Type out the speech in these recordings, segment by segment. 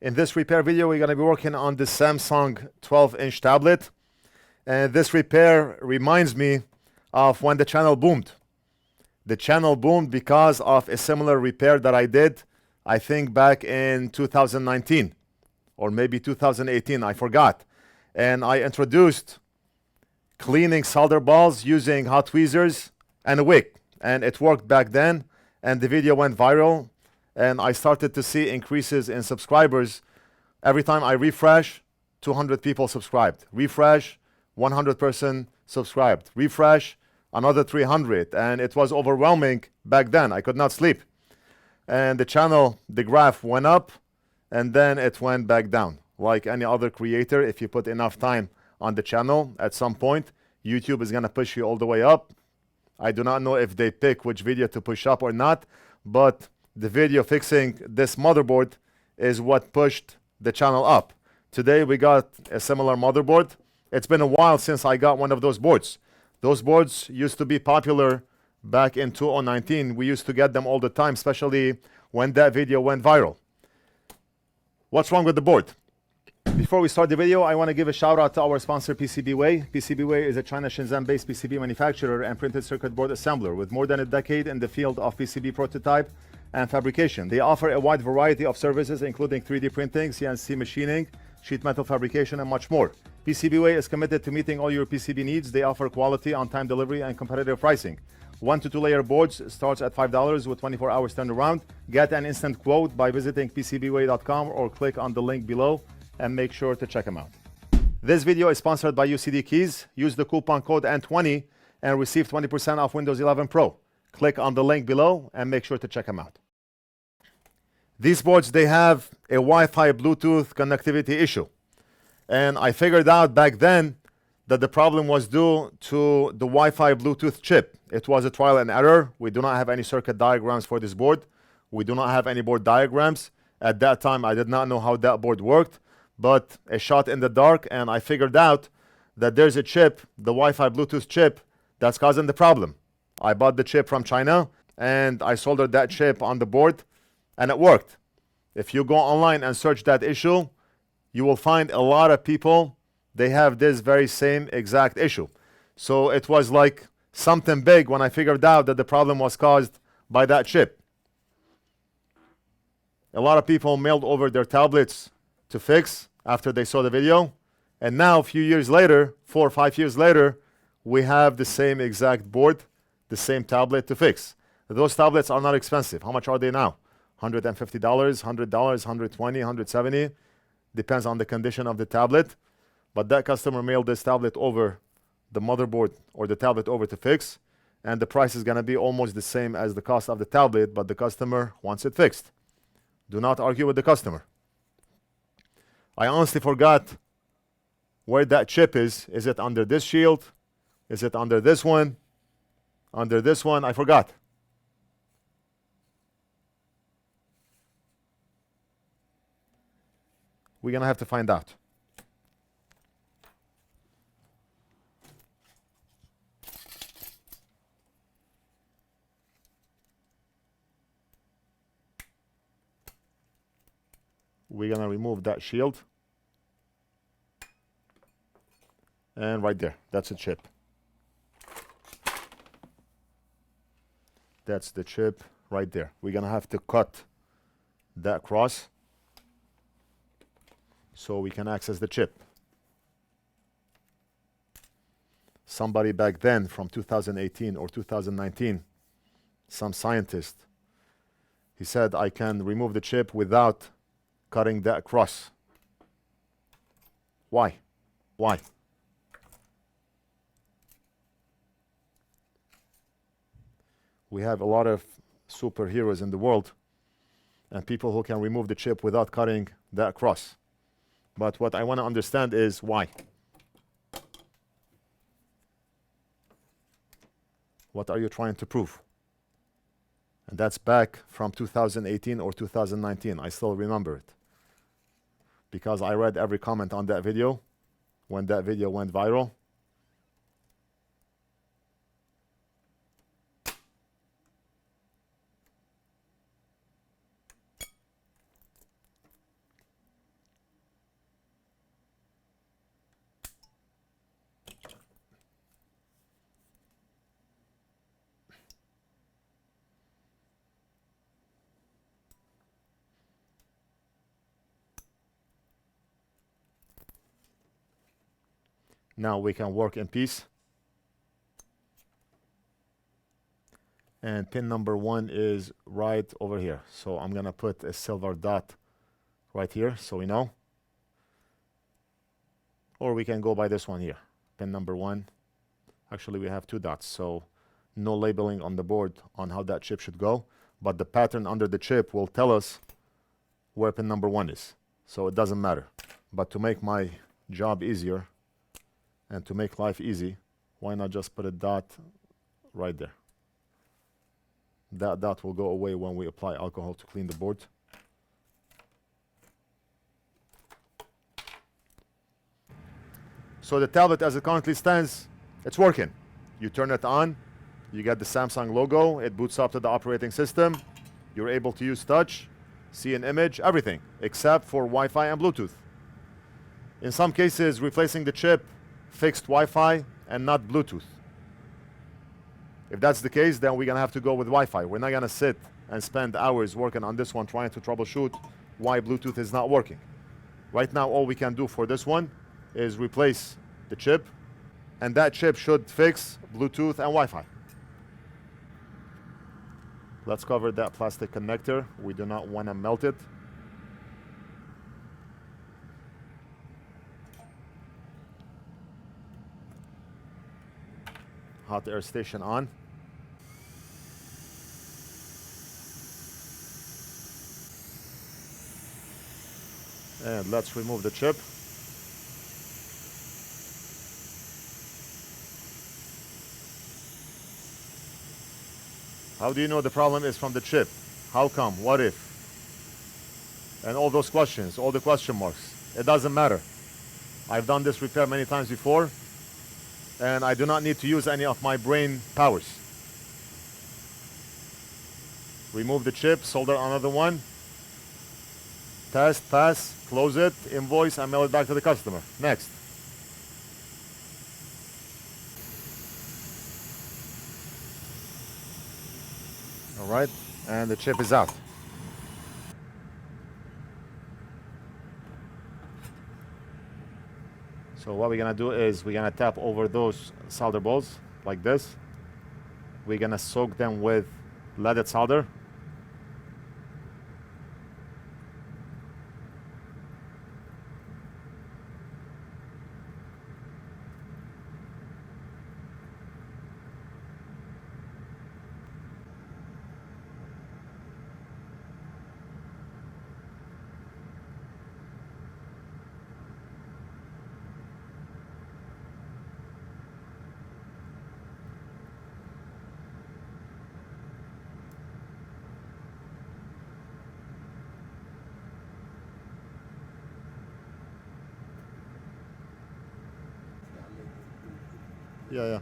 In this repair video, we're going to be working on the Samsung 12-inch tablet. And this repair reminds me of when the channel boomed. The channel boomed because of a similar repair that I did, I think back in 2019 or maybe 2018, I forgot. And I introduced cleaning solder balls using hot tweezers and a wick. And it worked back then, and the video went viral. And I started to see increases in subscribers. Every time I refresh, 200 people subscribed. Refresh, 100% subscribed. Refresh, another 300. And it was overwhelming back then. I could not sleep. And the channel, the graph went up, and then it went back down. Like any other creator, if you put enough time on the channel, at some point, YouTube is going to push you all the way up. I do not know if they pick which video to push up or not, but the video fixing this motherboard is what pushed the channel up. Today we got a similar motherboard. It's been a while since I got one of those boards. Those boards used to be popular back in 2019. We used to get them all the time, especially when that video went viral. What's wrong with the board? Before we start the video, I want to give a shout out to our sponsor, PCBWay. PCBWay is a China Shenzhen-based PCB manufacturer and printed circuit board assembler with more than a decade in the field of PCB prototype and fabrication. They offer a wide variety of services, including 3D printing, CNC machining, sheet metal fabrication, and much more. PCBWay is committed to meeting all your PCB needs. They offer quality, on-time delivery, and competitive pricing. 1 to 2 layer boards starts at $5 with 24 hours turnaround. Get an instant quote by visiting PCBWay.com or click on the link below and make sure to check them out. This video is sponsored by UCD Keys. Use the coupon code N20 and receive 20% off Windows 11 Pro. Click on the link below and make sure to check them out. These boards, they have a Wi-Fi Bluetooth connectivity issue. And I figured out back then that the problem was due to the Wi-Fi Bluetooth chip. It was a trial and error. We do not have any circuit diagrams for this board. We do not have any board diagrams. At that time, I did not know how that board worked, but a shot in the dark, and I figured out that there's a chip, the Wi-Fi Bluetooth chip, that's causing the problem. I bought the chip from China, and I soldered that chip on the board, and it worked. If you go online and search that issue, you will find a lot of people, they have this very same exact issue. So it was like something big when I figured out that the problem was caused by that chip. A lot of people mailed over their tablets to fix after they saw the video. And now, a few years later, 4 or 5 years later, we have the same exact board, the same tablet to fix. Those tablets are not expensive. How much are they now? $150, $100, $120, $170. Depends on the condition of the tablet. But that customer mailed this tablet over, the motherboard or the tablet over to fix. And the price is going to be almost the same as the cost of the tablet, but the customer wants it fixed. Do not argue with the customer. I honestly forgot where that chip is. Is it under this shield? Is it under this one? Under this one? I forgot. We're going to have to find out. We're going to remove that shield. And right there, that's a chip. That's the chip right there. We're going to have to cut that cross so we can access the chip. Somebody back then from 2018 or 2019, some scientist, he said, I can remove the chip without cutting that cross. Why? Why? We have a lot of superheroes in the world and people who can remove the chip without cutting that cross. But what I want to understand is why. What are you trying to prove? And that's back from 2018 or 2019. I still remember it, because I read every comment on that video when that video went viral. Now we can work in peace. And pin number 1 is right over here. So I'm gonna put a silver dot right here so we know. Or we can go by this one here. Pin number 1. Actually, we have 2 dots, so no labeling on the board on how that chip should go. But the pattern under the chip will tell us where pin number 1 is. So it doesn't matter. But to make my job easier and to make life easy, why not just put a dot right there? That dot will go away when we apply alcohol to clean the board. So the tablet as it currently stands, it's working. You turn it on, you get the Samsung logo, it boots up to the operating system, you're able to use touch, see an image, everything, except for Wi-Fi and Bluetooth. In some cases, replacing the chip fixed Wi-Fi and not Bluetooth. If that's the case, then we're gonna have to go with Wi-Fi. We're not gonna sit and spend hours working on this one trying to troubleshoot why Bluetooth is not working. Right now, all we can do for this one is replace the chip, and that chip should fix Bluetooth and Wi-Fi. Let's cover that plastic connector. We do not want to melt it. Hot air station on. And let's remove the chip. How do you know the problem is from the chip? How come? What if? And all those questions, all the question marks. It doesn't matter. I've done this repair many times before, and I do not need to use any of my brain powers. Remove the chip, solder another one, test, pass, close it, invoice, and mail it back to the customer. Next. All right, and the chip is out. So what we're gonna do is we're gonna tap over those solder balls like this. We're gonna soak them with leaded solder. Yeah.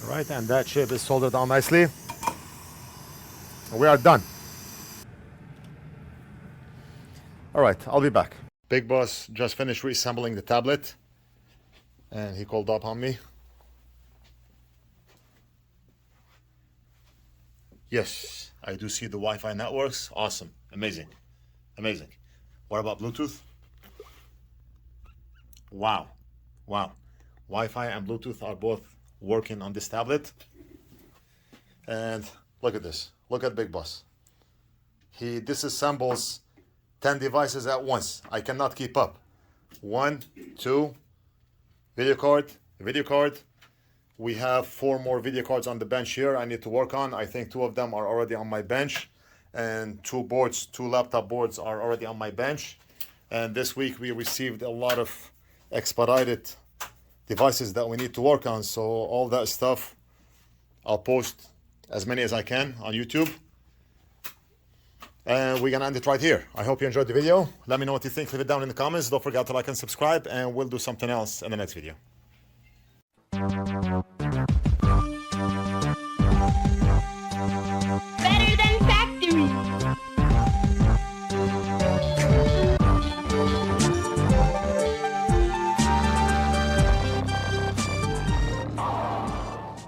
Right, and that chip is soldered down nicely. We are done. All right, I'll be back. Big Boss just finished reassembling the tablet, and he called up on me. Yes, I do see the Wi-Fi networks. Awesome, amazing. What about Bluetooth? Wow. Wi-Fi and Bluetooth are both working on this tablet. And look at this. Look at Big Boss. He disassembles 10 devices at once. I cannot keep up. 1, 2, video card. We have 4 more video cards on the bench here I need to work on. I think 2 of them are already on my bench, and 2 laptop boards are already on my bench. And this week we received a lot of expedited devices that we need to work on, so all that stuff I'll post as many as I can on YouTube. And we're gonna end it right here. I hope you enjoyed the video. Let me know what you think. Leave it down in the comments. Don't forget to like and subscribe, and we'll do something else in the next video.